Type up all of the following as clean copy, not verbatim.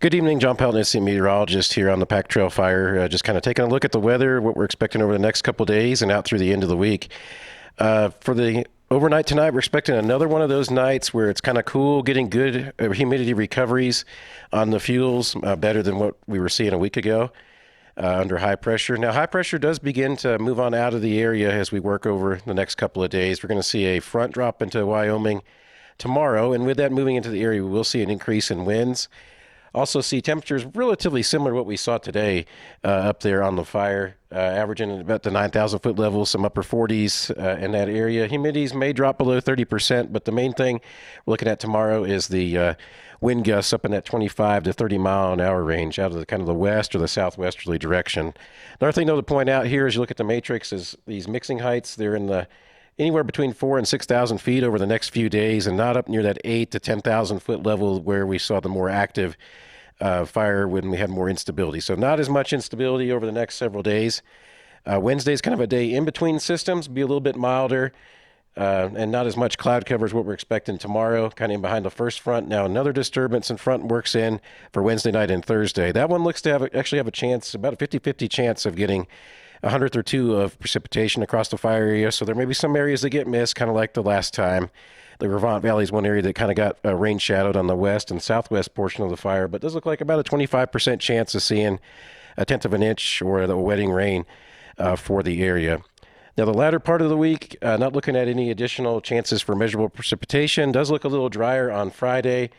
Good evening, Jon Pelton, Meteorologist here on the Pack Trail Fire. Just kind of taking a look at the weather, what we're expecting over the next couple of days and out through the end of the week. For the overnight tonight, we're expecting another one of those nights where it's kind of cool, getting good humidity recoveries on the fuels, better than what we were seeing a week ago under high pressure. Now, high pressure does begin to move on out of the area as we work over the next couple of days. We're going to see a front drop into Wyoming tomorrow, and with that moving into the area, we will see an increase in winds. Also see temperatures relatively similar to what we saw today up there on the fire, averaging at about the 9,000 foot level, some upper 40s in that area. Humidities may drop below 30%, but the main thing we're looking at tomorrow is the wind gusts up in that 25 to 30 mile an hour range out of the kind of the west or the southwesterly direction. Another thing though to point out here as you look at the matrix is these mixing heights. They're in the anywhere between 4,000 and 6,000 feet over the next few days, and not up near that 8,000 to 10,000 foot level where we saw the more active fire when we had more instability. So not as much instability over the next several days. Wednesday's kind of a day in between systems, be a little bit milder, and not as much cloud cover as what we're expecting tomorrow, kind of in behind the first front. Now another disturbance in front works in for Wednesday night and Thursday. That one looks to actually have a chance, about a 50-50 chance of getting a hundredth or two of precipitation across the fire area. So there may be some areas that get missed, kind of like the last time. The Revant Valley is one area that kind of got rain shadowed on the west and southwest portion of the fire, but it does look like about a 25% chance of seeing a tenth of an inch or the wetting rain for the area. Now, the latter part of the week, not looking at any additional chances for measurable precipitation. Does look a little drier on Friday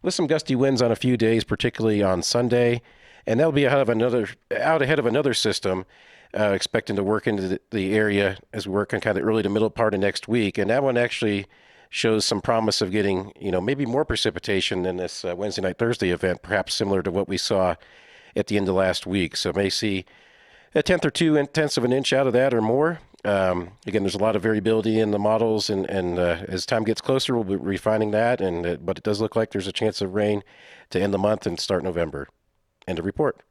with some gusty winds on a few days, particularly on Sunday. And that'll be out ahead of another system expecting to work into the area as we work on kind of the early to middle part of next week. And that one actually shows some promise of getting, maybe more precipitation than this Wednesday night, Thursday event, perhaps similar to what we saw at the end of last week. So may see a tenth or tenths of an inch out of that or more. Again, there's a lot of variability in the models, and as time gets closer, we'll be refining that. But it does look like there's a chance of rain to end the month and start November. End of report.